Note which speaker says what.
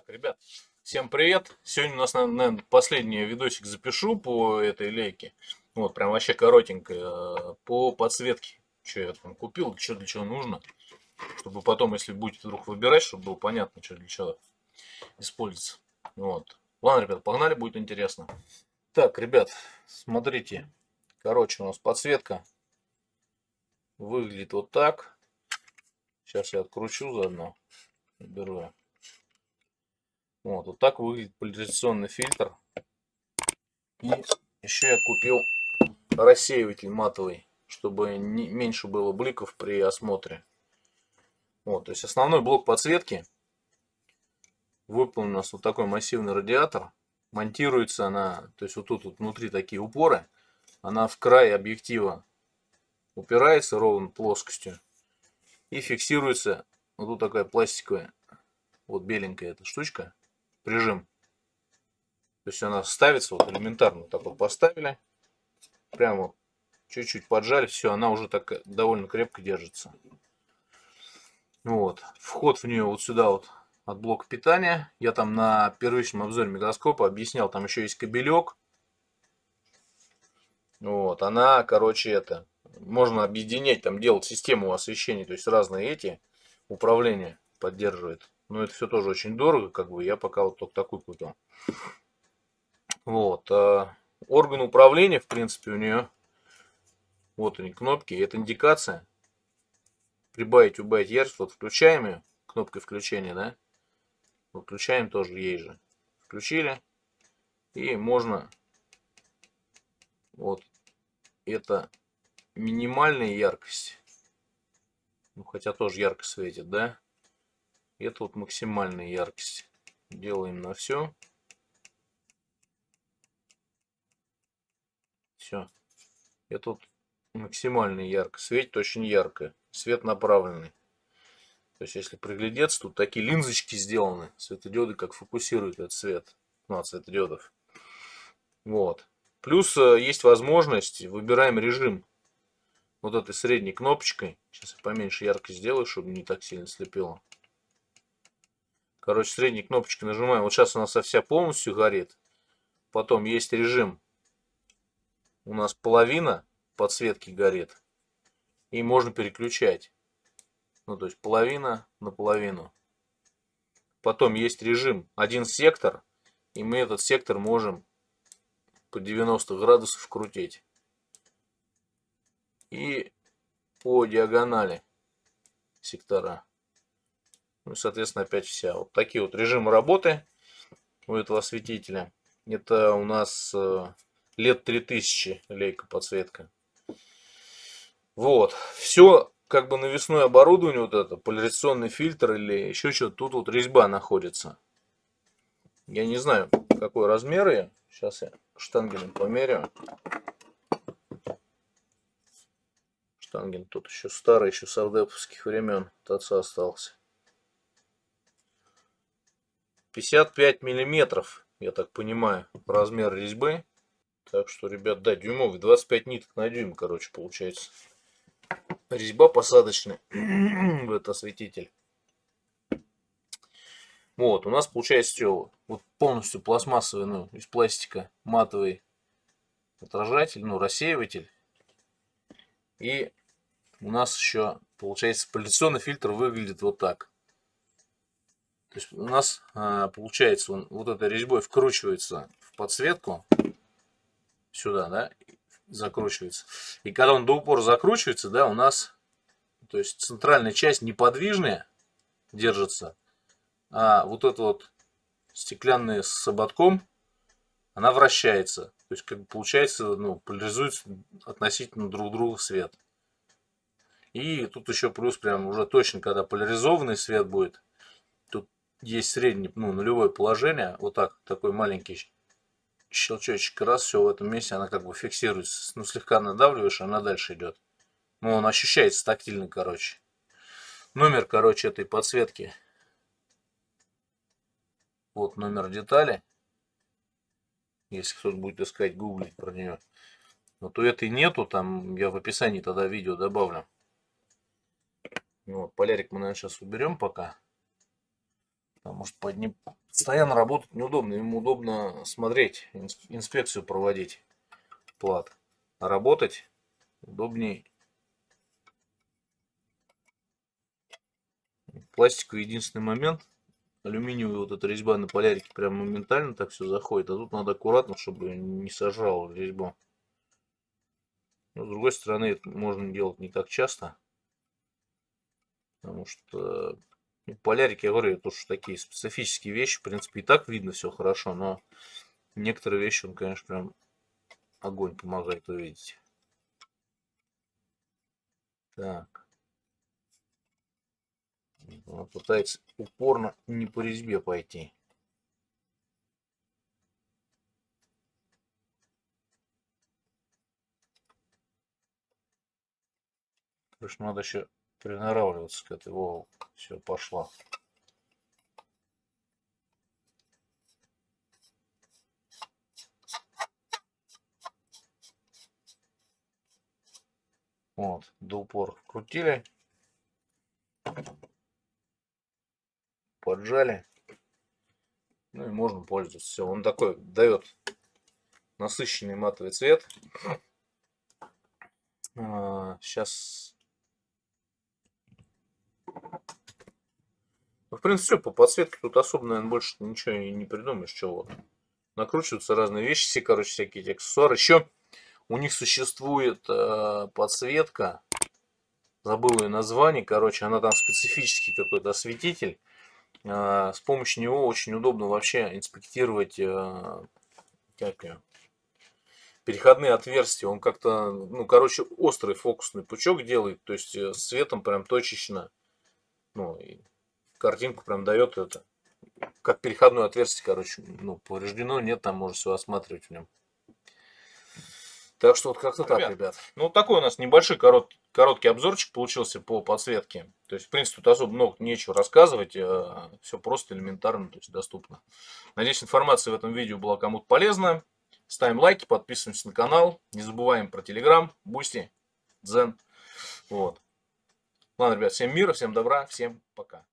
Speaker 1: Ребят, всем привет! Сегодня у нас, наверное, последний видосик запишу по этой лейке. Вот, прям вообще коротенько. По подсветке. Что я там купил, что для чего нужно. Чтобы потом, если будете вдруг выбирать, чтобы было понятно, что для чего используется. Вот. Ладно, ребят, погнали, будет интересно. Так, ребят, смотрите. Короче, у нас подсветка выглядит вот так. Сейчас я откручу заодно. Беру я. Вот так выглядит поляризационный фильтр. И еще я купил рассеиватель матовый, чтобы меньше было бликов при осмотре. Вот, то есть основной блок подсветки выполнен у нас вот такой массивный радиатор. Монтируется она, то есть вот тут вот внутри такие упоры. Она в край объектива упирается ровно плоскостью и фиксируется. Вот тут такая пластиковая, вот беленькая эта штучка, прижим. То есть она ставится вот элементарно, так вот поставили, прямо чуть-чуть поджали, все, она уже так довольно крепко держится. Вот. Вход в нее вот сюда вот от блока питания. Я там на первичном обзоре микроскопа объяснял, там еще есть кабелек. Вот, она, короче, это, можно объединять, там делать систему освещения, то есть разные эти управления поддерживает. Но это все тоже очень дорого, как бы, я пока вот только такой купил. Вот, орган управления, в принципе, у нее, вот они, кнопки, это индикация. Прибавить, убавить яркость, вот включаем ее, кнопкой включения, да, выключаем тоже ей же. Включили, и можно, вот, это минимальная яркость, ну, хотя тоже ярко светит, да, это вот максимальная яркость. Делаем на все. Все. Это вот максимально ярко. Светит очень ярко. Свет направленный. То есть, если приглядеться, тут такие линзочки сделаны. Светодиоды как фокусируют этот свет. Ну, от светодиодов. Вот. Плюс есть возможность, выбираем режим вот этой средней кнопочкой. Сейчас я поменьше яркость сделаю, чтобы не так сильно слепило. Короче, средней кнопочкой нажимаем. Вот сейчас у нас вся полностью горит. Потом есть режим. У нас половина подсветки горит. И можно переключать. Ну, то есть половина на половину. Потом есть режим один сектор. И мы этот сектор можем по 90 градусов крутить. И по диагонали сектора. Ну, соответственно, опять вся. Вот такие вот режимы работы у этого осветителя. Это у нас лет 3000 лейка подсветка. Вот. Все как бы навесное оборудование, вот это, поляризационный фильтр или еще что-то. Тут вот резьба находится. Я не знаю, какой размер ее. Сейчас я штангелем померяю. Штангель тут еще старый, еще с ардеповских времен. ТАЦ остался. 55 миллиметров, я так понимаю, размер резьбы. Так что, ребят, да, дюймовый, 25 ниток на дюйм, короче, получается. Резьба посадочная в этот осветитель. Вот, у нас получается все, вот полностью пластмассовый, ну, из пластика, матовый отражатель, ну, рассеиватель. И у нас еще, получается, поляризационный фильтр выглядит вот так. То есть у нас, получается, он вот этой резьбой вкручивается в подсветку. Сюда, да, закручивается. И когда он до упора закручивается, да, у нас, то есть центральная часть неподвижная держится, а вот эта вот стеклянная с ободком, она вращается. То есть, как бы получается, ну, поляризуется относительно друг друга свет. И тут еще плюс прям уже точно, когда поляризованный свет будет, тут есть среднее, ну, нулевое положение, вот так, такой маленький щелчочек, раз, все в этом месте, она как бы фиксируется. Ну, слегка надавливаешь, она дальше идет. Ну, он ощущается тактильно, короче. Номер, короче, этой подсветки. Вот номер детали. Если кто-то будет искать, гуглить про нее. Вот у этой нету, там я в описании тогда видео добавлю. Вот, полярик мы, наверное, сейчас уберем пока. Потому что под ним постоянно работать неудобно. Ему удобно смотреть, инспекцию проводить плат. А работать удобнее. Пластиковый единственный момент. Алюминиевая вот эта резьба на полярике прям моментально так все заходит. А тут надо аккуратно, чтобы не сожрал резьбу. Но с другой стороны, это можно делать не так часто. Потому что полярики, я говорю, это уж такие специфические вещи. В принципе, и так видно все хорошо, но некоторые вещи он, конечно, прям огонь помогает увидеть. Так. Он пытается упорно не по резьбе пойти. Короче, надо еще приноравливаться к этой. Во, все, пошла. Вот, до упора крутили. Поджали. Ну и можно пользоваться. Все, он такой дает насыщенный матовый цвет. Сейчас. Ну, в принципе, все по подсветке. Тут особо, наверное, больше ничего не придумаешь. Чего. Накручиваются разные вещи. Все, короче, всякие эти аксессуары. Еще у них существует подсветка. Забыл ее название. Короче, она там специфический какой-то осветитель. С помощью него очень удобно вообще инспектировать переходные отверстия. Он как-то, ну, короче, острый фокусный пучок делает. То есть светом прям точечно. Ну, и картинку прям дает это. Как переходное отверстие, короче, ну, повреждено, нет, там можно все осматривать в нем. Так что вот как-то так, ребят. Ну, вот такой у нас небольшой короткий обзорчик получился по подсветке. То есть, в принципе, тут особо много нечего рассказывать. Все просто, элементарно, то есть доступно. Надеюсь, информация в этом видео была кому-то полезна. Ставим лайки, подписываемся на канал. Не забываем про Telegram, Boosty, Дзен. Вот. Ладно, ребят, всем мира, всем добра, всем пока.